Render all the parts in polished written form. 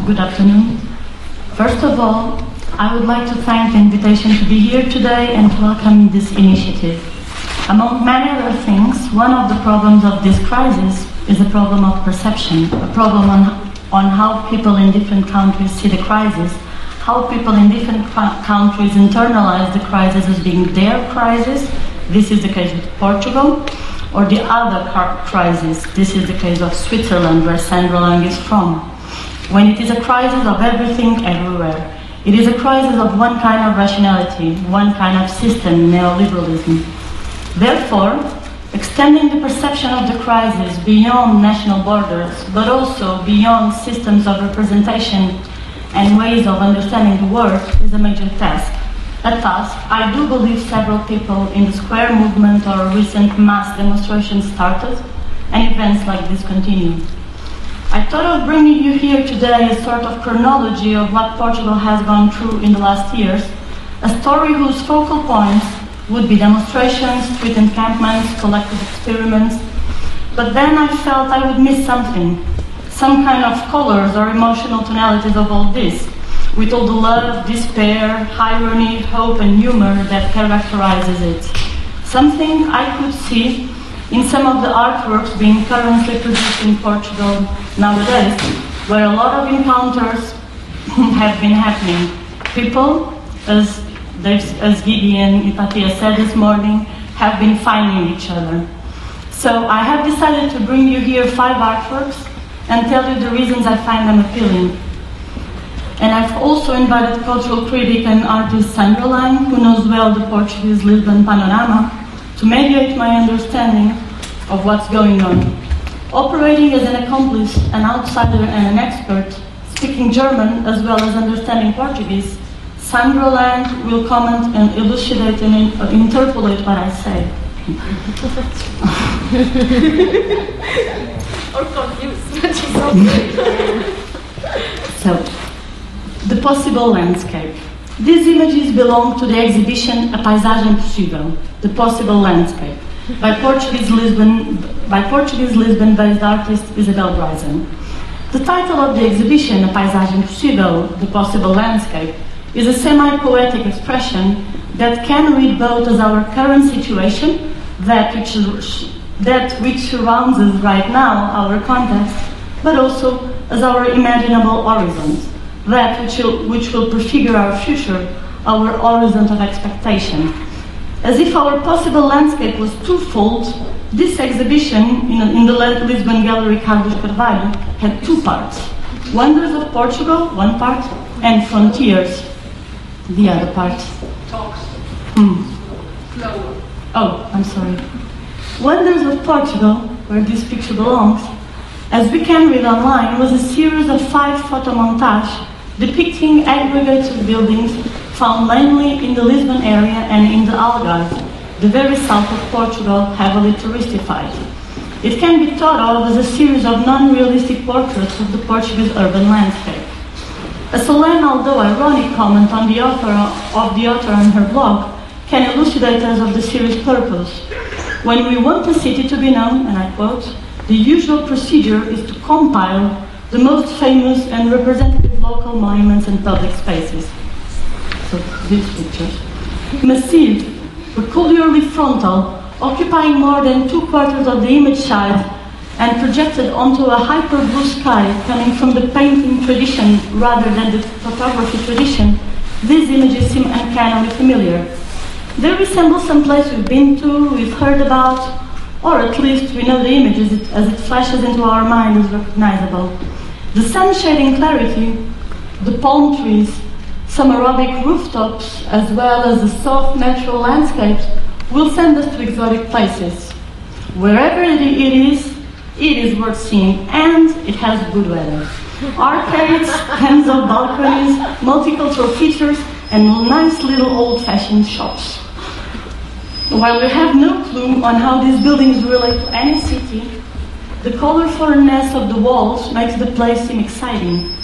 Good afternoon. First of all, I would like to thank the invitation to be here today and to welcome this initiative. Among many other things, one of the problems of this crisis is a problem of perception, a problem on how people in different countries see the crisis, how people in different countries internalize the crisis as being their crisis. This is the case with Portugal, or the other crisis. This is the case of Switzerland, where Sandra Lang is from. When it is a crisis of everything everywhere, it is a crisis of one kind of rationality, one kind of system, neoliberalism. Therefore, extending the perception of the crisis beyond national borders, but also beyond systems of representation and ways of understanding the world is a major task. A task I do believe several people in the Square movement or recent mass demonstrations started, and events like this continue. I thought of bringing you here today a sort of chronology of what Portugal has gone through in the last years, a story whose focal points would be demonstrations, street encampments, collective experiments, but then I felt I would miss something, some kind of colors or emotional tonalities of all this, with all the love, despair, irony, hope and humor that characterizes it. Something I could see in some of the artworks being currently produced in Portugal nowadays, where a lot of encounters have been happening. People, as Gigi and Ipatia said this morning, have been finding each other. So I have decided to bring you here 5 artworks and tell you the reasons I find them appealing. And I've also invited cultural critic and artist Sandra Lang, who knows well the Portuguese Lisbon panorama, to mediate my understanding of what's going on. Operating as an accomplice, an outsider and an expert, speaking German as well as understanding Portuguese, Sandra Lang will comment and elucidate and interpolate what I say. Or confused. So, the possible landscape. These images belong to the exhibition A Paisagem Possível, The Possible Landscape, by Portuguese Lisbon-based artist Isabel Bryson. The title of the exhibition, A Paisagem Possível, The Possible Landscape, is a semi-poetic expression that can read both as our current situation, that which surrounds us right now, our context, but also as our imaginable horizons, that which will prefigure our future, our horizon of expectation. As if our possible landscape was twofold, this exhibition in the Lisbon Gallery Carlos Carvalho had 2 parts. Wonders of Portugal, one part, and Frontiers, the other part. Talks. Flower. Oh, I'm sorry. Wonders of Portugal, where this picture belongs, as we can read online, was a series of 5 photomontages depicting aggregates of buildings found mainly in the Lisbon area and in the Algarve, the very south of Portugal, heavily touristified. It can be thought of as a series of non-realistic portraits of the Portuguese urban landscape. A solemn, although ironic, comment on the author on her blog can elucidate us of the series' purpose. When we want a city to be known, and I quote, the usual procedure is to compile the most famous and representative local monuments and public spaces. So these pictures. Massive, peculiarly frontal, occupying more than 2/4 of the image size and projected onto a hyper blue sky coming from the painting tradition rather than the photography tradition, these images seem uncannily familiar. They resemble some place we've been to, we've heard about, or at least we know the images as it flashes into our mind as recognizable. The sun shading clarity, the palm trees, some aerobic rooftops, as well as the soft natural landscapes, will send us to exotic places. Wherever it is worth seeing, and it has good weather. Arcades, tens of balconies, multicultural features, and nice little old-fashioned shops. While we have no clue on how these buildings relate to any city, the colorfulness of the walls makes the place seem exciting.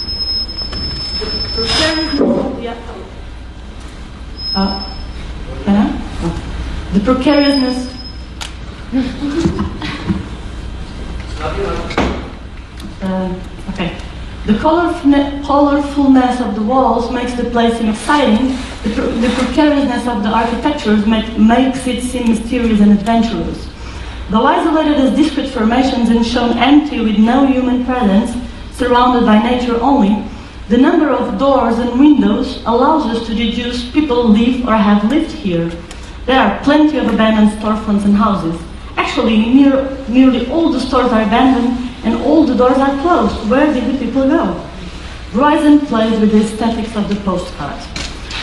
The precariousness. Okay. The colorfulness of the walls makes the place seem exciting. The precariousness of the architecture makes it seem mysterious and adventurous. Though isolated as discrete formations and shown empty with no human presence, surrounded by nature only, the number of doors and windows allows us to deduce people live or have lived here. There are plenty of abandoned storefronts and houses. Actually, nearly all the stores are abandoned and all the doors are closed. Where did the people go? Bryson plays with the aesthetics of the postcard.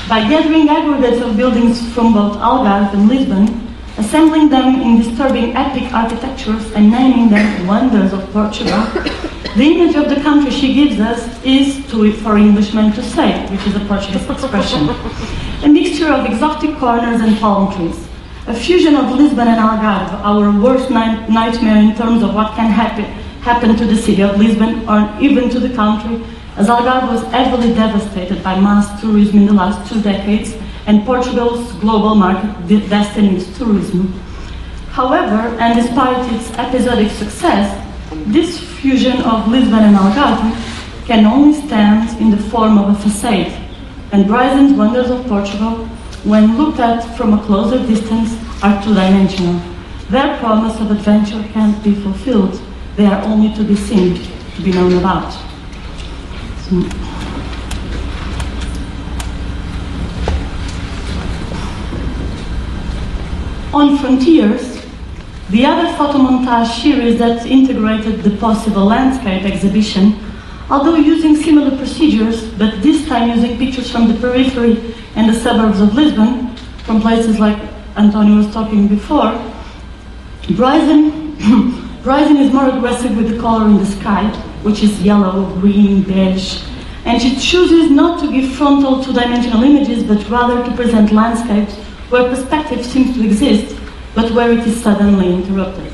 By gathering aggregates of buildings from both Algarve and Lisbon, assembling them in disturbing epic architectures and naming them wonders of Portugal, the image of the country she gives us is, for Englishmen to say, which is a Portuguese expression, a mixture of exotic corners and palm trees. A fusion of Lisbon and Algarve, our worst nightmare in terms of what can happen to the city of Lisbon or even to the country, as Algarve was heavily devastated by mass tourism in the last 2 decades and Portugal's global market destiny is tourism. However, and despite its episodic success, this fusion of Lisbon and Algarve can only stand in the form of a facade, and Bryson's wonders of Portugal, when looked at from a closer distance, are two-dimensional. Their promise of adventure can't be fulfilled. They are only to be seen, to be known about. On Frontiers, the other photomontage series that integrated the possible landscape exhibition, although using similar procedures, but this time using pictures from the periphery and the suburbs of Lisbon, from places like Antonio was talking before, Bryson is more aggressive with the color in the sky, which is yellow, green, beige, and she chooses not to give frontal two-dimensional images, but rather to present landscapes where perspective seems to exist, but where it is suddenly interrupted.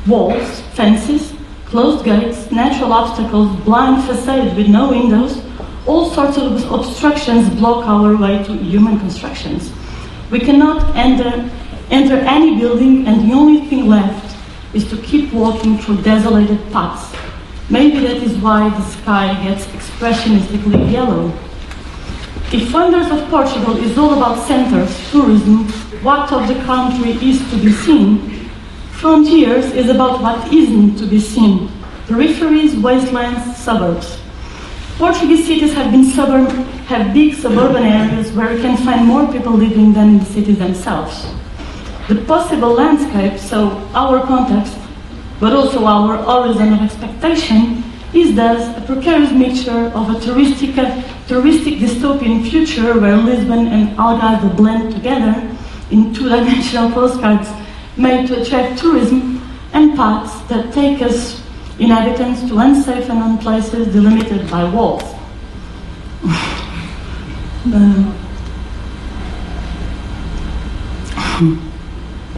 Walls, fences, closed gates, natural obstacles, blind facades with no windows, all sorts of obstructions block our way to human constructions. We cannot enter any building, and the only thing left is to keep walking through desolated paths. Maybe that is why the sky gets expressionistically yellow. If Wonders of Portugal is all about centers, tourism, what of the country is to be seen, Frontiers is about what isn't to be seen, peripheries, wastelands, suburbs. Portuguese cities have big suburban areas where you can find more people living than in the cities themselves. The possible landscape, so our context, but also our horizon of expectation, is thus a precarious mixture of a touristic dystopian future where Lisbon and Algarve blend together in two-dimensional postcards made to attract tourism, and paths that take us, inhabitants, to unsafe and unknown places delimited by walls.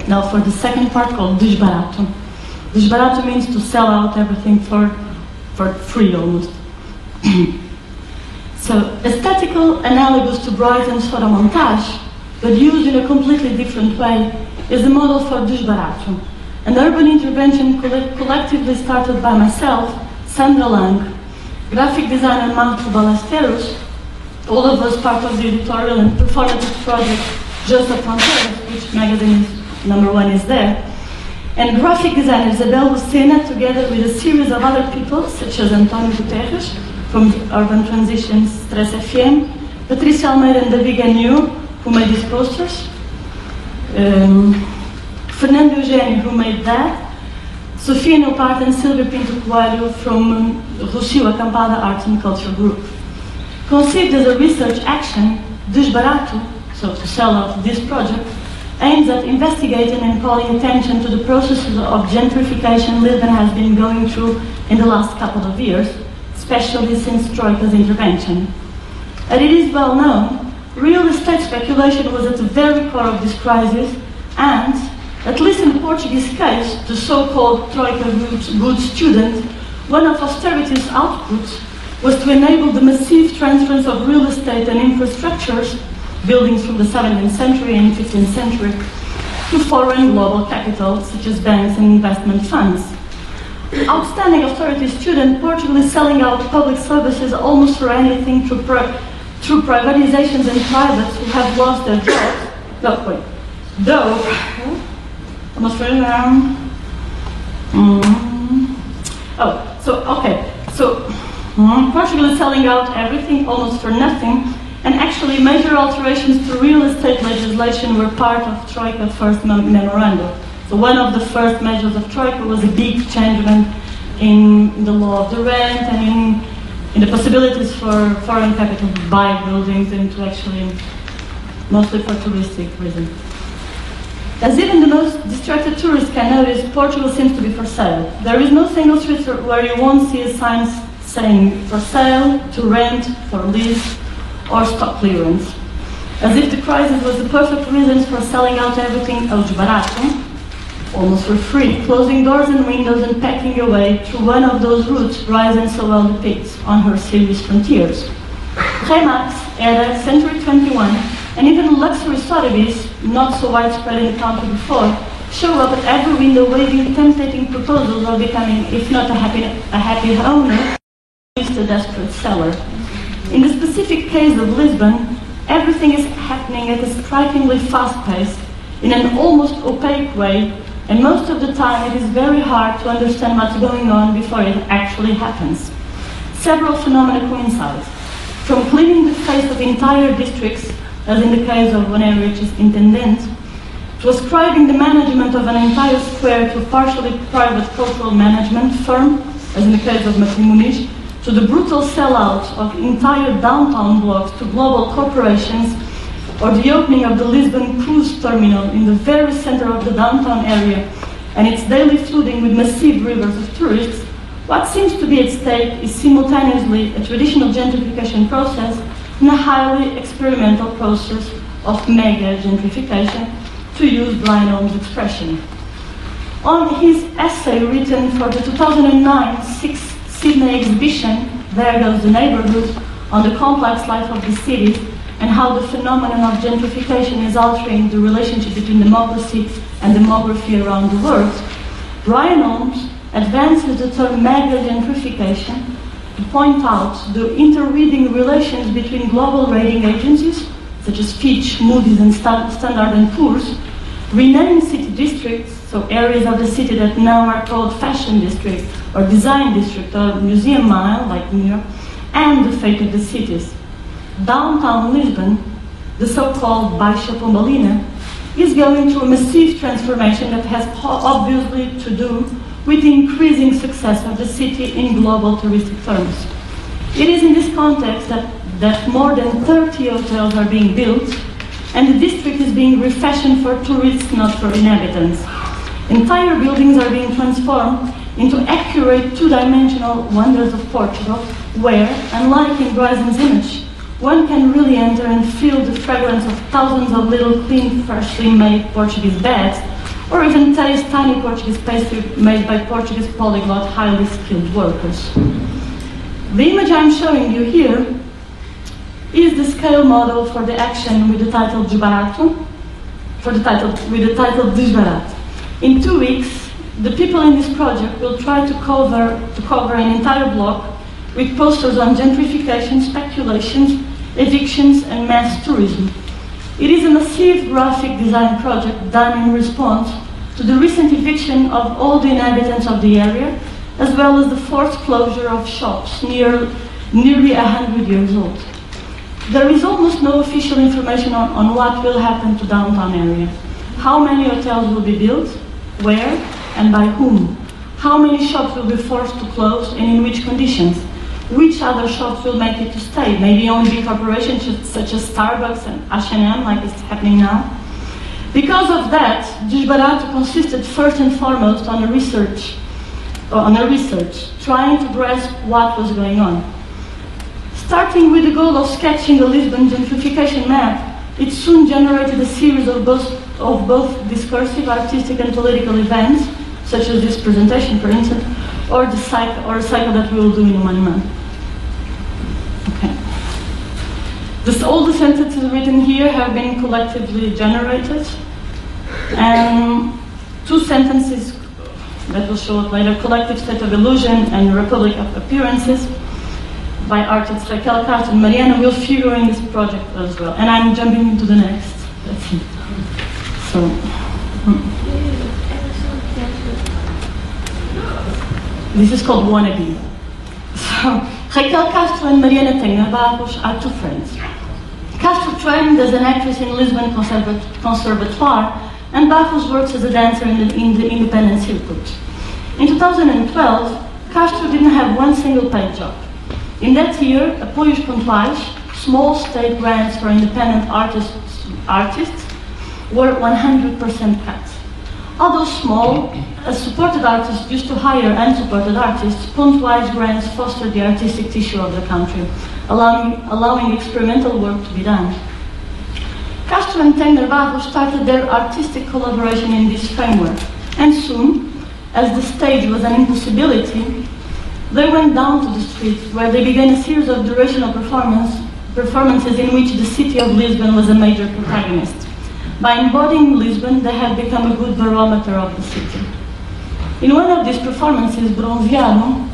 Now for the second part, called desbarato. Desbarato means to sell out everything for free almost. So, aesthetical, analogous to Bryson's photomontage, but used in a completely different way, is the model for desbarato, an urban intervention collectively started by myself, Sandra Lang, graphic designer Marco Ballesteros, all of us part of the editorial and performative project Just a Frontiers, which magazine #1 is there, and graphic designer Isabel Lucena, together with a series of other people, such as António Guterres, from Urban Transitions Stress FM, Patricia Almeida and David Gagnon, who made these posters, Fernando Eugênio, who made that, Sofia Neupart and Silvia Pinto Coelho from Rocio Acampada Arts and Culture Group. Conceived as a research action, Desbarato, so to sell out this project, aims at investigating and calling attention to the processes of gentrification Lisbon has been going through in the last couple of years, especially since Troika's intervention. As it is well known, real estate speculation was at the very core of this crisis, and, at least in the Portuguese case, the so-called Troika good student, one of austerity's outputs was to enable the massive transference of real estate and infrastructures, buildings from the 17th century and 15th century, to foreign global capital, such as banks and investment funds. outstanding austerity student, Portugal is selling out public services almost for anything through privatizations and privates who have lost their jobs. No, wait. Though, almost for Portugal is selling out everything almost for nothing, and actually major alterations to real estate legislation were part of Troika's first memorandum. So one of the first measures of Troika was a big change in the law of the rent and in the possibilities for foreign capital to buy buildings and to actually, mostly for touristic reasons. As even the most distracted tourist can notice, Portugal seems to be for sale. There is no single street where you won't see a sign saying for sale, to rent, for lease, or stock clearance. As if the crisis was the perfect reason for selling out everything ao desbarato, almost for free, closing doors and windows and packing away through one of those routes Ryzen so well depicts on her series Frontiers. Remax, era Century 21, and even luxury Sotheby's, not so widespread in the country before, show up at every window waving tempting proposals of becoming, if not a happy owner, at least a desperate seller. In the specific case of Lisbon, everything is happening at a strikingly fast pace, in an almost opaque way, and most of the time it is very hard to understand what's going on before it actually happens. Several phenomena coincide, from cleaning the face of entire districts, as in the case of Bonerich's intendant, to ascribing the management of an entire square to a partially private cultural management firm, as in the case of Matrimonich, to the brutal sellout of entire downtown blocks to global corporations, or the opening of the Lisbon cruise terminal in the very center of the downtown area and its daily flooding with massive rivers of tourists, what seems to be at stake is simultaneously a traditional gentrification process and a highly experimental process of mega gentrification, to use Brian Holmes' expression. On his essay written for the 2009 6th Sydney exhibition, There Goes the Neighborhood, on the complex life of the cities and how the phenomenon of gentrification is altering the relationship between democracy and demography around the world, Brian Holmes advances the term mega gentrification to point out the interweaving relations between global rating agencies, such as Fitch, Moody's, and Standard & Poor's, renamed city districts, so areas of the city that now are called fashion district, or design district, or museum mile, like New York, and the fate of the cities. Downtown Lisbon, the so-called Baixa Pombalina, is going through a massive transformation that has obviously to do with the increasing success of the city in global touristic terms. It is in this context that more than 30 hotels are being built, and the district is being refashioned for tourists, not for inhabitants. Entire buildings are being transformed into accurate two-dimensional wonders of Portugal, where, unlike in Bryzon's image, one can really enter and feel the fragrance of thousands of little clean, freshly made Portuguese beds, or even taste tiny Portuguese pastry made by Portuguese polyglot, highly skilled workers. The image I'm showing you here is the scale model for the action with the title Desbarato, Desbarato. In 2 weeks, the people in this project will try to cover an entire block with posters on gentrification, speculations, evictions, and mass tourism. It is a massive graphic design project done in response to the recent eviction of all the inhabitants of the area, as well as the forced closure of shops nearly 100 years old. There is almost no official information on what will happen to downtown area. How many hotels will be built, where, and by whom? How many shops will be forced to close and in which conditions? Which other shops will make it to stay? Maybe only big corporations such as Starbucks and H&M, like it's happening now. Because of that, Desbarato consisted first and foremost on a research, trying to grasp what was going on. Starting with the goal of sketching the Lisbon gentrification map, it soon generated a series of both discursive, artistic, and political events, such as this presentation, for instance, or a cycle that we will do in 1 month. Okay. All the sentences written here have been collectively generated, and 2 sentences that will show up later, Collective State of Illusion and Republic of Appearances, by artists Raquel Castro and Mariana, will figure in this project as well. And I'm jumping into the next. That's it. So, this is called Wannabe. So, Raquel Castro and Mariana Barros are two friends. Castro trained as an actress in Lisbon Conservatoire, and Barros works as a dancer in the independent circuit. In 2012, Castro didn't have one single paid job. In that year, apoios pontuais, small state grants for independent artists were 100% cut. Although small, as supported artists used to hire unsupported artists, pontuais grants fostered the artistic tissue of the country, allowing experimental work to be done. Castro and Tender Barros started their artistic collaboration in this framework, and soon, as the stage was an impossibility, they went down to the streets, where they began a series of durational performances in which the city of Lisbon was a major protagonist. By embodying Lisbon, they had become a good barometer of the city. In one of these performances, Bronzeado,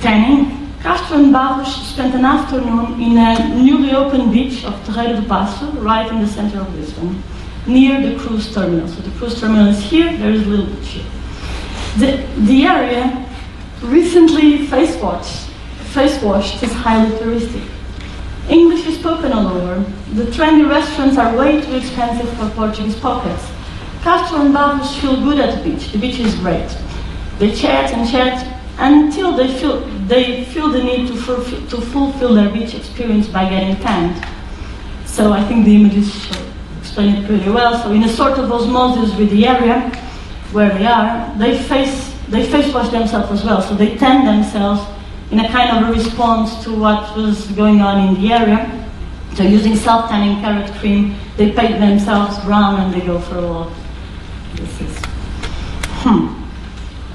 tanning, Castro and Barros spent an afternoon in a newly opened beach of Terreiro do Passo, right in the center of Lisbon, near the cruise terminal. So the cruise terminal is here, there is a little beach here. The area, recently face-washed, is highly touristic. English is spoken all over. The trendy restaurants are way too expensive for Portuguese pockets. Castro and Barros feel good at the beach. The beach is great. They chat and chat until they feel the need to fulfill their beach experience by getting tanned. So I think the images explain it pretty well. So in a sort of osmosis with the area where they are, they face wash themselves as well. So they tan themselves in a kind of a response to what was going on in the area. So using self-tanning carrot cream, they paint themselves brown and they go for a walk. This is,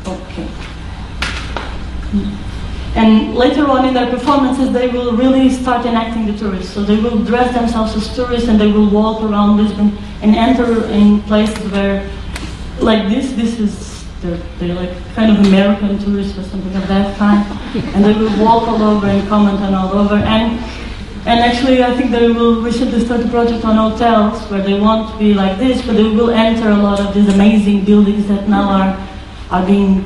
okay. And later on in their performances, they will really start enacting the tourists. So they will dress themselves as tourists and they will walk around Lisbon and enter in places where, like this is, they're like kind of American tourists or something of that kind. And they will walk all over and comment on all over. And actually, I think they will recently start a project on hotels where they won't be like this, but they will enter a lot of these amazing buildings that now are being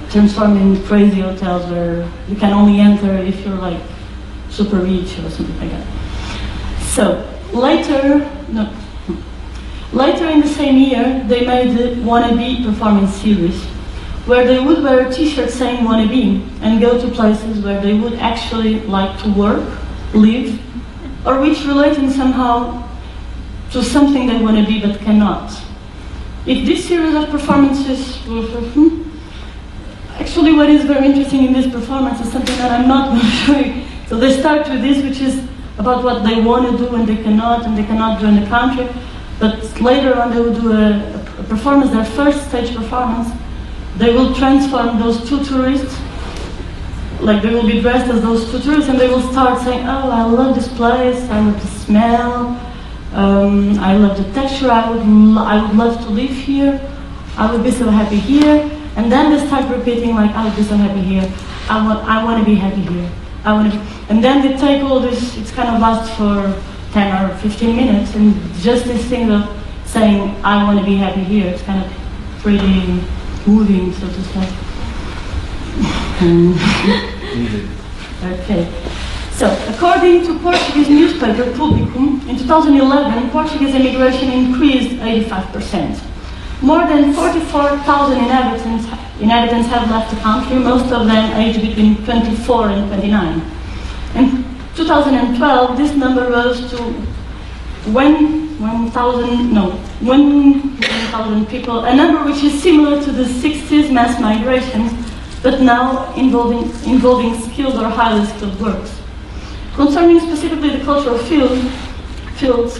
transformed in crazy hotels where you can only enter if you're like super rich or something like that. So later in the same year, they made the Wannabe performance series, where they would wear a t-shirt saying Wannabe and go to places where they would actually like to work, live, or which relating somehow to something they want to be but cannot. If this series of performances, actually what is very interesting in this performance is something that I'm not going to show you. So they start with this, which is about what they want to do and they cannot do in the country. But later on they will do a performance, their first stage performance. They will transform those two tourists, like they will be dressed as those two tourists, and they will start saying, oh, I love this place, I love the smell, I love the texture, I would love to live here, I would be so happy here. And then they start repeating like, I would be so happy here, I want to be happy here, and then they take all this, it's kind of lasts for 10 or 15 minutes, and just this thing of saying, I want to be happy here, it's kind of pretty moving, so to say. Okay. So, according to Portuguese newspaper Publicum, in 2011, Portuguese immigration increased 85%. More than 44,000 inhabitants have left the country, most of them aged between 24 and 29. In 2012, this number rose to 1,000 people, a number which is similar to the 60s mass migrations, but now involving skilled or highly skilled works. Concerning specifically the cultural fields,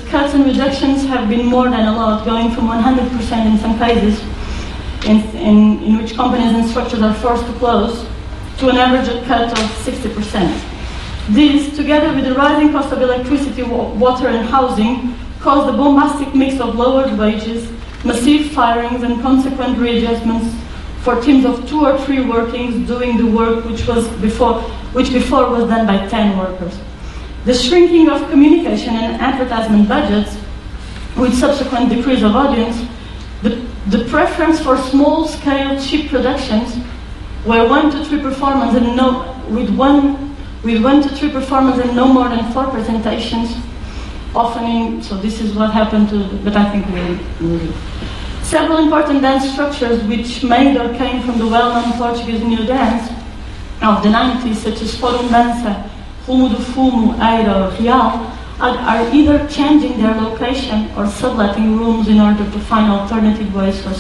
cuts and reductions have been more than a lot, going from 100% in some cases, in which companies and structures are forced to close, to an average cut of 60%. This, together with the rising cost of electricity, water and housing, caused a bombastic mix of lowered wages, massive firings and consequent readjustments for teams of 2 or 3 workings doing the work which before was done by 10 workers. The shrinking of communication and advertisement budgets, with subsequent decrease of audience, the preference for small-scale, cheap productions, where 1 to 3 performances and no more than 4 presentations, so this is what happened to, but I think we'll leave. Several important dance structures which made or came from the well-known Portuguese new dance of the 90s, such as Forum Dança, Rumo do Fumo, Eira, or Real, are either changing their location or subletting rooms in order to find alternative ways for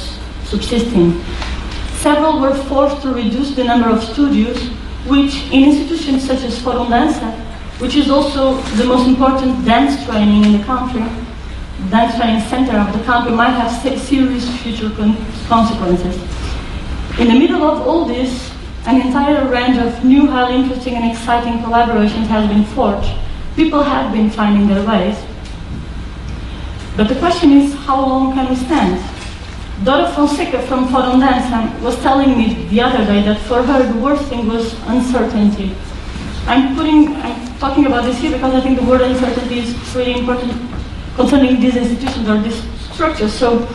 subsisting. Several were forced to reduce the number of studios, which in institutions such as Forum Dança, which is also the most important dance training in the country, dance training center of the country, might have serious future consequences. In the middle of all this, an entire range of new, highly interesting and exciting collaborations has been forged. People have been finding their ways. But the question is, how long can we stand? Dora Fonseca from Forum Dança was telling me the other day that for her the worst thing was uncertainty. I'm talking about this here because I think the word uncertainty is pretty important concerning these institutions or these structures. So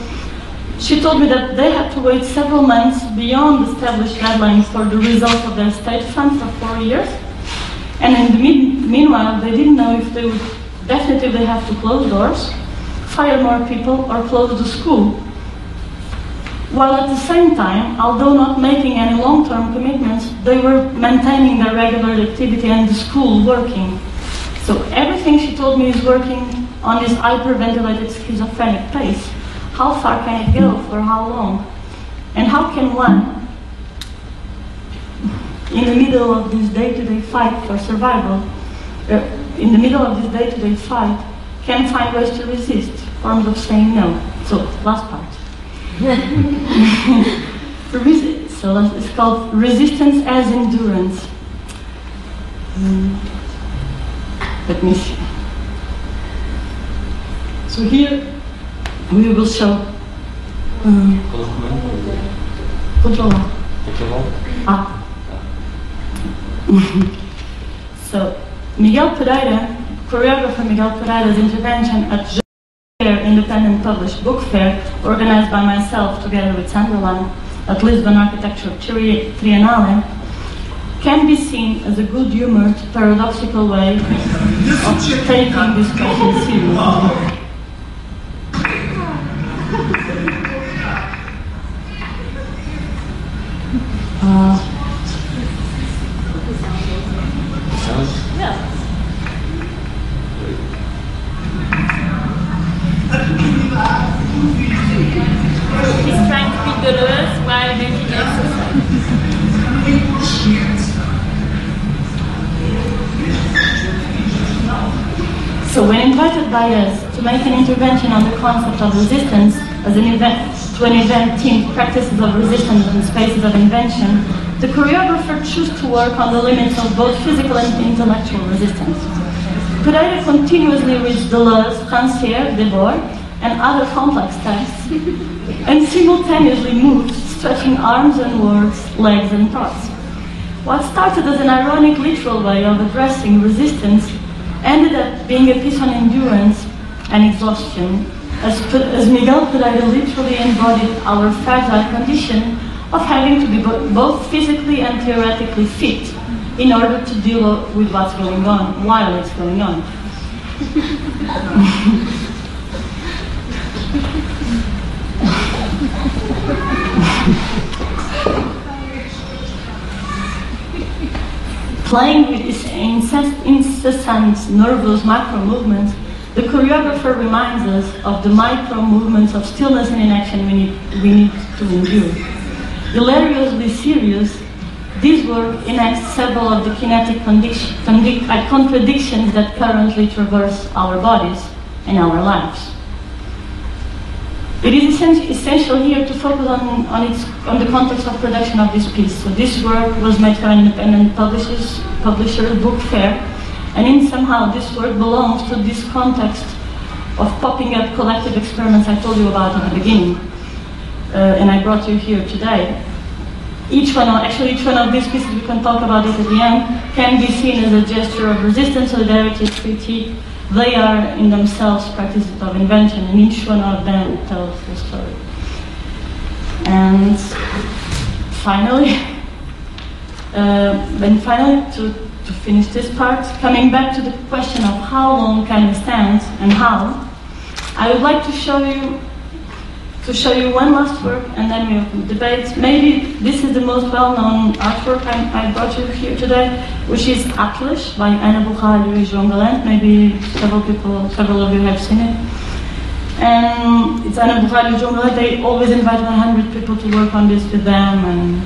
she told me that they had to wait several months beyond the established deadlines for the results of their state fund for 4 years. And in the meanwhile, they didn't know if they would definitively have to close doors, fire more people, or close the school. While at the same time, although not making any long-term commitments, they were maintaining their regular activity and the school working. So everything she told me is working on this hyperventilated schizophrenic pace. How far can it go? For how long? And how can one, in the middle of this day-to-day fight for survival, can find ways to resist, forms of saying no? So, last part. So it's called resistance as endurance. Let me see. So here we will show. Controller. So Miguel Pereira, choreographer Miguel Pereira's intervention at independent published book fair organized by myself together with Sandra Lang at Lisbon Architecture Triennale can be seen as a good-humored, paradoxical way of taking this question seriously. He's trying to be Deleuze while making exercise. So when invited by us to make an intervention on the concept of resistance as an event themed practices of resistance and spaces of invention, the choreographer chose to work on the limits of both physical and intellectual resistance. Pereira continuously reads Deleuze, Rancière, Debord, and other complex texts, and simultaneously moves, stretching arms and words, legs and thoughts. What started as an ironic literal way of addressing resistance ended up being a piece on endurance and exhaustion, as Miguel Pereira literally embodied our fragile condition of having to be both physically and theoretically fit in order to deal with what's going on while it's going on. Playing with these incessant nervous macro movements, the choreographer reminds us of the micro movements of stillness and inaction we need to endure. Hilariously serious, this work enacts several of the kinetic contradictions that currently traverse our bodies and our lives. It is essential here to focus on the context of production of this piece. So this work was made for an independent publisher book fair, and somehow this work belongs to this context of popping up collective experiments I told you about at the beginning, and I brought you here today. each one of these pieces, we can talk about it at the end, can be seen as a gesture of resistance, solidarity, critique. They are in themselves practices of invention, and each one of them tells a story. And finally, to finish this part, coming back to the question of how long can we stand and how, I would like to show you one last work, and then we open the debate. Maybe this is the most well-known artwork I brought you here today, which is Atlas by Ana Bigotte Vieira. Maybe several of you have seen it. And it's Ana Bigotte Vieira. They always invite 100 people to work on this with them, and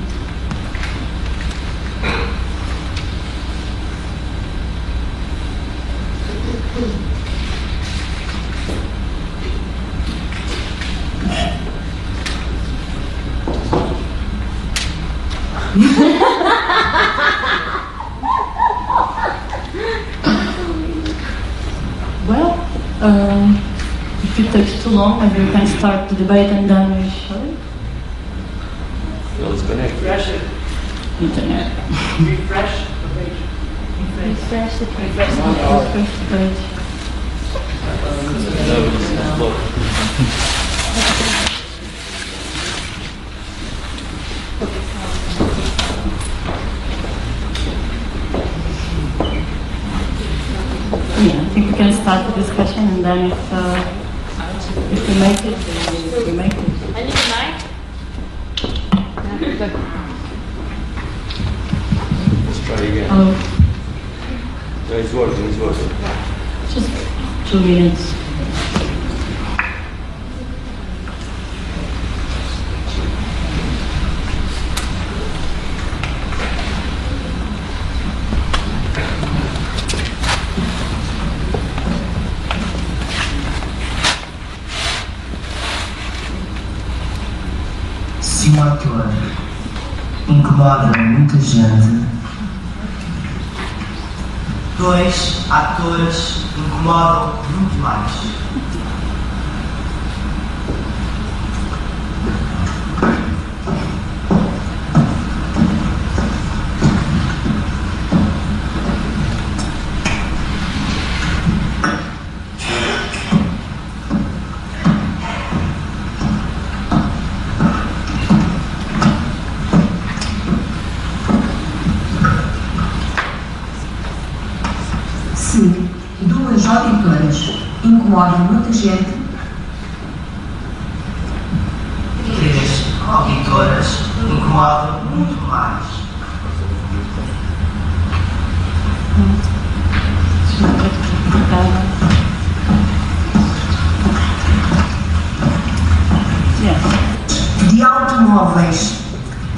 well, if it takes too long, maybe we can start the debate and then we show it. Well, it's connected. Refresh it. Internet. Refresh the page. Refresh the page. Refresh the page. Yeah, I think we can start the discussion, and then if we make it, we make it. I need a mic. Let's try again. Oh, No, it's working. just 2 minutes. Se um ator incomoda muita gente, 2 atores incomodam muito mais. Se 2 auditoras incomodam muita gente, 3 auditoras incomodam muito mais. De automóveis,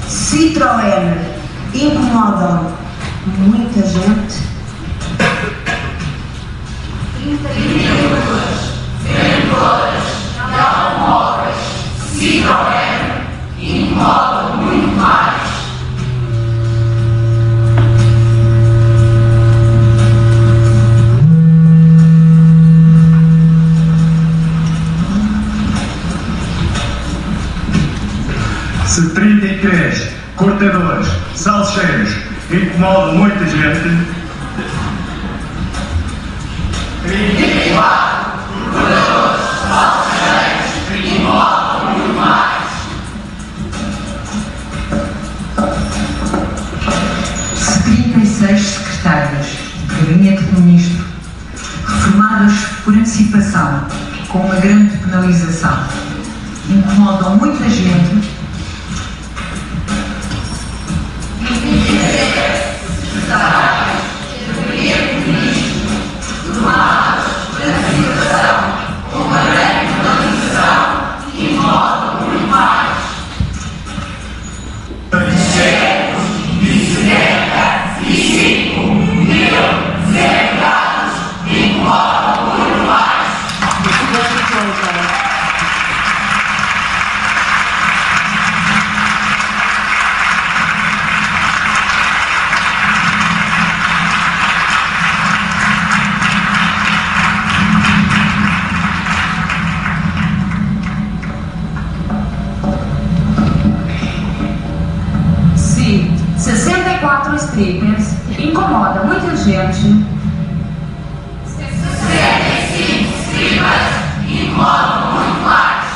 Citroën incomodam muita gente. 32 vendedoras de automóveis Citroën incomodam muito mais. Se 33 cortadores salseiros incomodam muita gente, 34 cortadores salseiros incomodam muito mais. Se 36 secretárias de gabinete do ministro, reformadas por antecipação, com uma grande penalização, incomodam muita gente, 27 secretárias de gabinete do ministro, reformadas por antecipação, com uma grande penalização, incomodam muito mais. 275 mil desempregados incomodam muito mais. papers incomoda muita gente. Incomodam muito mais.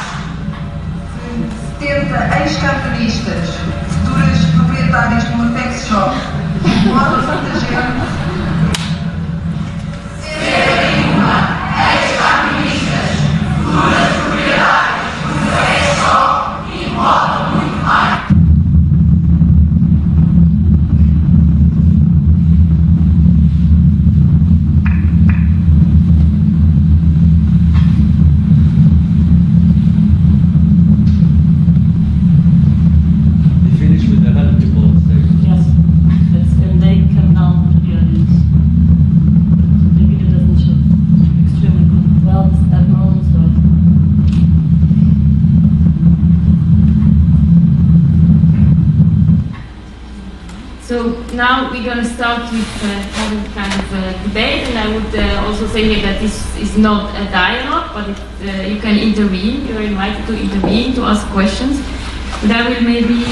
70 ex-cartunistas, futuras proprietárias de uma sex shop, incomodam muita gente. 71 ex-cartunistas, futuras proprietárias de uma sex shop, incomodam muito mais. So now we're going to start with having kind of debate, and I would also say here that this is not a dialogue, but you can intervene. You're invited to intervene, to ask questions. But I will maybe,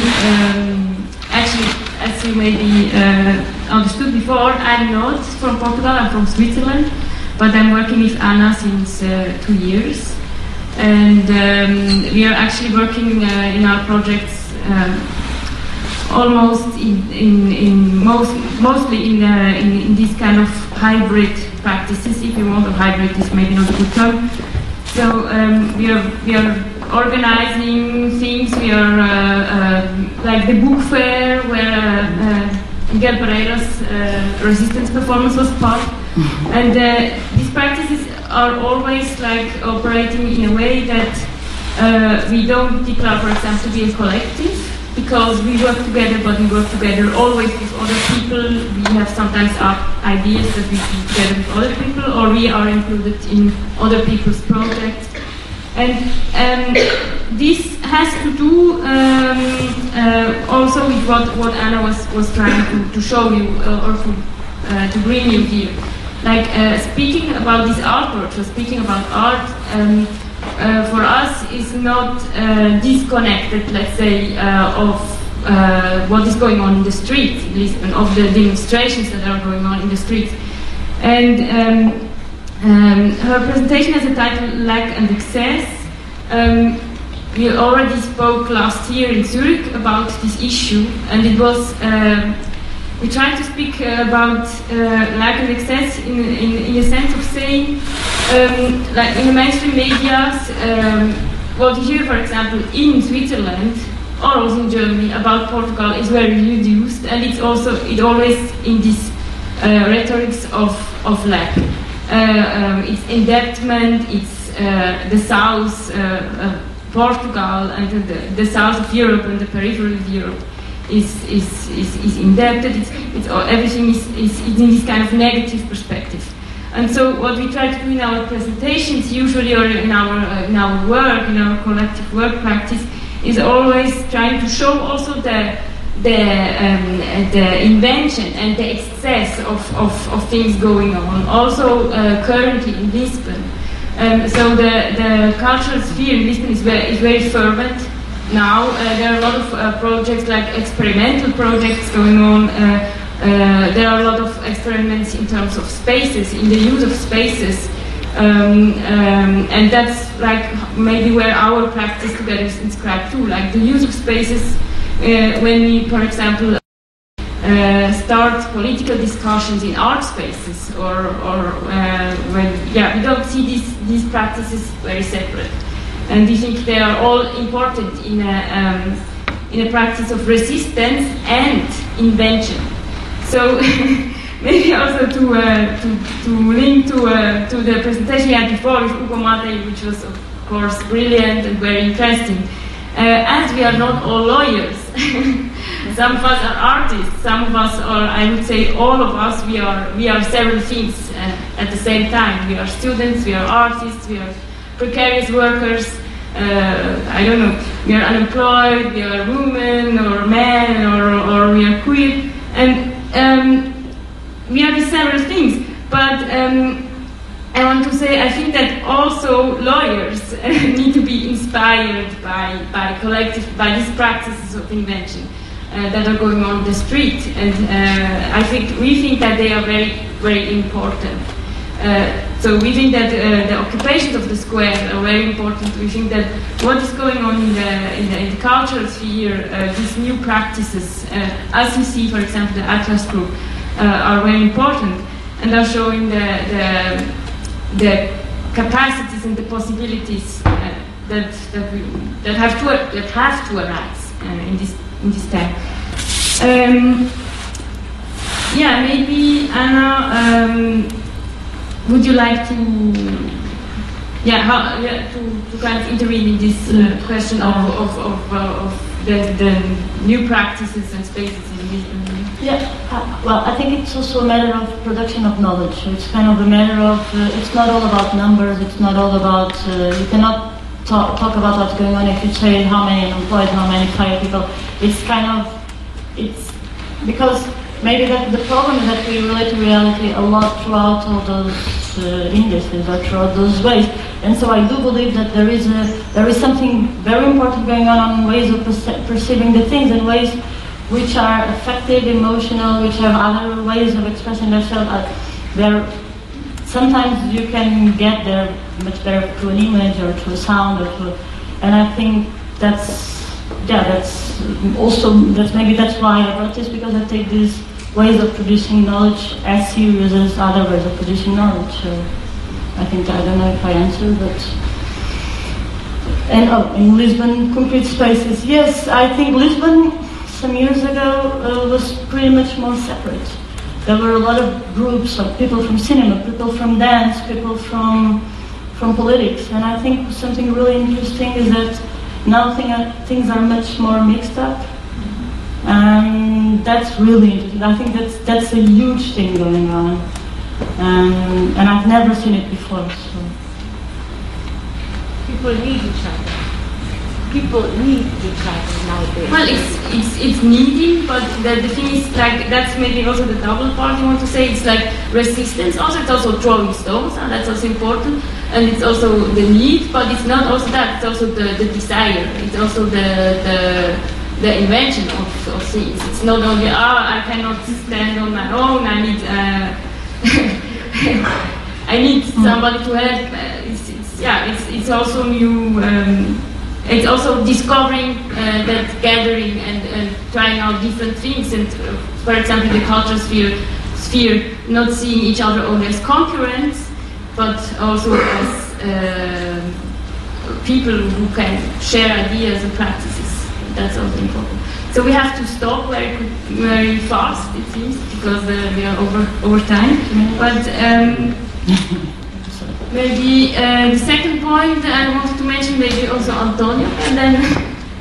actually, as you maybe understood before, I'm not from Portugal, I'm from Switzerland, but I'm working with Ana since 2 years. And we are actually working in our projects almost mostly in this kind of hybrid practices, if you want, or hybrid is maybe not a good term. So we are organizing things. We are like the book fair where Miguel Pereira's resistance performance was part, and these practices are always like operating in a way that we don't declare, for example, to be a collective, because we work together, but we work together always with other people. We have sometimes ideas that we do together with other people, or we are included in other people's projects. And this has to do also with what Ana was trying to show you, or to bring you here. Like speaking about this artwork, or speaking about art, for us is not disconnected, let's say, of what is going on in the streets in Lisbon, of the demonstrations that are going on in the streets. And her presentation has a title, Lack and Excess. We already spoke last year in Zurich about this issue, and it was, we tried to speak about lack and excess in a sense of saying, like in the mainstream media, what you hear, for example, in Switzerland or also in Germany about Portugal is very reduced, and it's also, it always in this rhetorics of lack. It's indebtedness, it's the south, Portugal, and the south of Europe and the periphery of Europe is indebted. It's everything is in this kind of negative perspective. And so what we try to do in our presentations, usually, or in our work, in our collective work practice, is always trying to show also the invention and the excess of things going on, also currently in Lisbon. So the cultural sphere in Lisbon is very fervent now. There are a lot of projects, like experimental projects going on. There are a lot of experiments in terms of spaces, in the use of spaces. And that's like maybe where our practice together is inscribed too, like the use of spaces when we, for example, start political discussions in art spaces, or when we don't see these practices very separate, and we think they are all important in a practice of resistance and invention. So maybe also to link to the presentation we had before with Ugo Matei, which was of course brilliant and very interesting. As we are not all lawyers, some of us are artists, some of us are, I would say all of us, we are several things at the same time. We are students, we are artists, we are precarious workers, I don't know, we are unemployed, we are women or men, or we are queer, and we are several things. But I want to say, I think that also lawyers need to be inspired by these practices of invention. that are going on the street, and we think that they are very, very important. So we think that the occupations of the square are very important. We think that what is going on in the cultural sphere, these new practices, as you see, for example, the Atlas Group, are very important and are showing the capacities and the possibilities that have to arise in this time. Maybe Anna. Would you like to kind of intervene in this question of the new practices and spaces in well, I think it's also a matter of production of knowledge. So it's kind of a matter of, it's not all about numbers, it's not all about, you cannot talk about what's going on if you say how many unemployed, how many fired people. It's because maybe the problem is that we relate to reality a lot throughout all those indices or throughout those ways, and so I do believe that there is something very important going on ways of perceiving the things in ways which are effective, emotional, which have other ways of expressing themselves. Sometimes you can get there much better through an image or through a sound and I think that's why I wrote this, because I take these ways of producing knowledge as serious as other ways of producing knowledge. So I think, I don't know if I answered, but... And in Lisbon, concrete spaces, yes, I think Lisbon some years ago was pretty much more separate. There were a lot of groups of people from cinema, people from dance, people from politics, and I think something really interesting is that now things are much more mixed up, and that's really interesting. I think that's a huge thing going on, and I've never seen it before. So people need each other. People need each other nowadays. Well, it's needing, but the thing is, like, that's maybe also the double part you want to say. It's like resistance. Also, it's also throwing stones, and that's also important. And it's also the need, but it's not also that. It's also the desire. It's also the invention of things. It's not only I cannot stand on my own. I need I need somebody to help. It's also new. It's also discovering that gathering and trying out different things. And for example, the cultural sphere, not seeing each other only as concurrents, but also as people who can share ideas and practices. That's also important. So we have to stop very fast, it seems, because we are over time. But maybe the second point I wanted to mention, maybe also Antonio, and then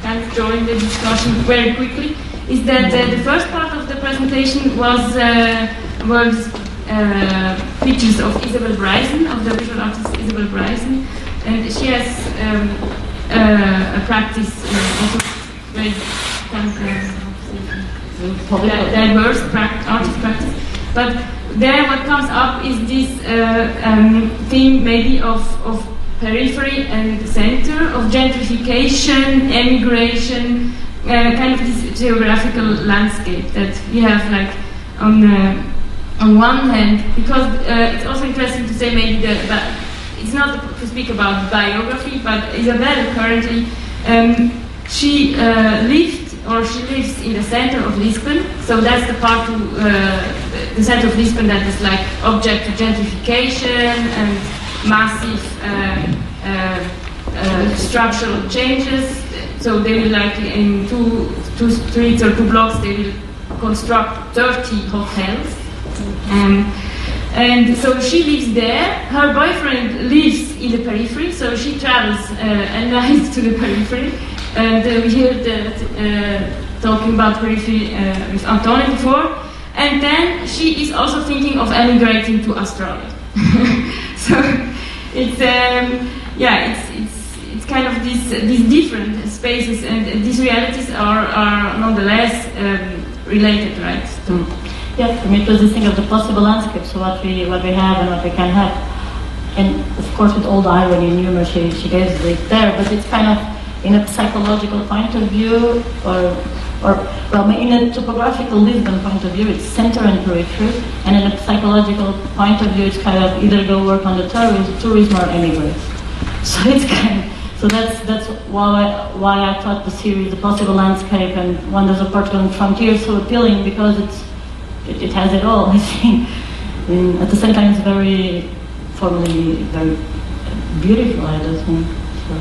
kind of join the discussion very quickly, is that the first part of the presentation was pictures of Isabel Bryson, of the visual artist Isabel Bryson, and she has a practice, also very diverse artist practice, but there what comes up is this thing maybe of periphery and center, of gentrification, emigration, kind of this geographical landscape that we have, like, on one hand, because it's also interesting to say maybe that it's not to speak about biography, but Isabel currently, she lives in the center of Lisbon, so that's the part the center of Lisbon that is like object to gentrification and massive structural changes. So they will, like, in two streets or 2 blocks, they will construct 30 hotels. And so she lives there. Her boyfriend lives in the periphery, so she travels at night to the periphery. And we heard talking about periphery with Antonio before. And then she is also thinking of emigrating to Australia. So it's it's kind of these different spaces, and these realities are nonetheless related, right? So, yeah, for me it was this thing of the possible landscape, so what we have and what we can have. And of course with all the irony and humor she gave it there, but it's kind of in a psychological point of view, or or well, in a topographical Lisbon point of view, it's center and periphery, and in a psychological point of view, it's kind of either go work on the tourism or emigrate. So it's kind of, so that's why I thought the series, The Possible Landscape and Wonders of Portugal and Frontier, so appealing, because it has it all, I think. And at the same time, it's very formally very beautiful, I think. So,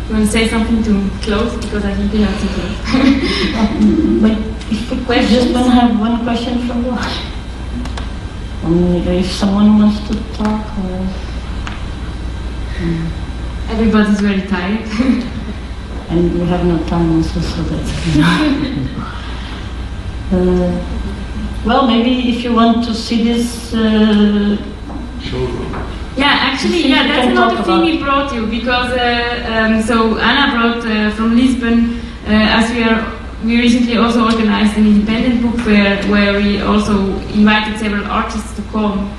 you want to say something to close? Because I think we have to close. But if we could just have one question from you. If someone wants to talk, or everybody's very tired. And we have no time also, so that's well, maybe if you want to see this Showroom. Yeah, actually, yeah, that's another thing we brought you, because so Ana brought from Lisbon, as we recently also organized an independent book fair where we also invited several artists to come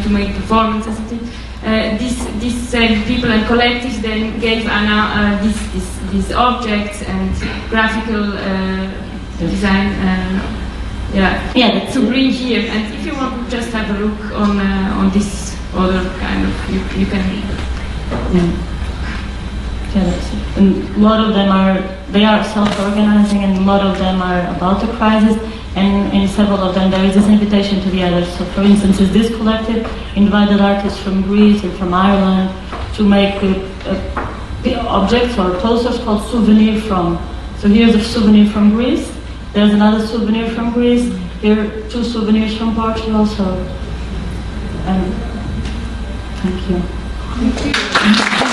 to make performances. These people and collectives then gave Ana these objects and graphical design to bring here. And if you want to just have a look on this other kind of, you can. Yeah, that's it. And a lot of them are self-organizing, and a lot of them are about the crisis, and in several of them there is this invitation to the others. So for instance, is this collective invited artists from Greece and from Ireland to make objects or posters called Souvenir From. So here's a souvenir from Greece, there's another souvenir from Greece, here are 2 souvenirs from Portugal, so thank you. Thank you.